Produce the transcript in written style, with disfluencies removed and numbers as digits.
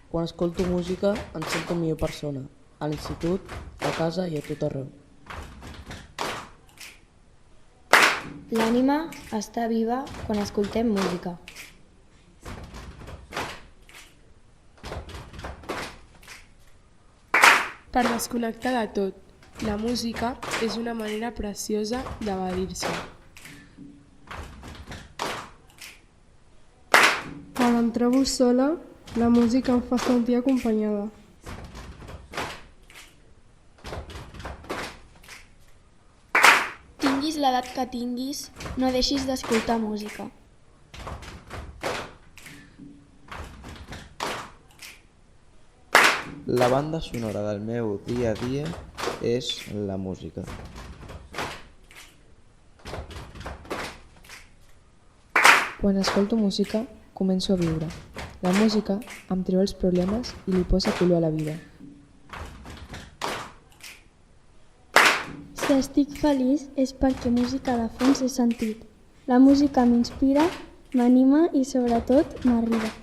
Quan escolto música em sento millor persona, a l'institut, a casa i a tot arreu. L'ànima està viva quan escoltem música. Per desconnectar de tot, la música és una manera preciosa d'evadir-se. Quan em trobo sola, la música em fa sentir acompanyada. Tinguis l'edat que tinguis, no deixis d'escoltar música. La banda sonora del meu dia a dia és la música. Quan escolto música, començo a viure. La música em treu els problemes i li posa color a la vida. Si estic feliç és perquè música de fons he sentit. La música m'inspira, m'anima i sobretot m'arriba.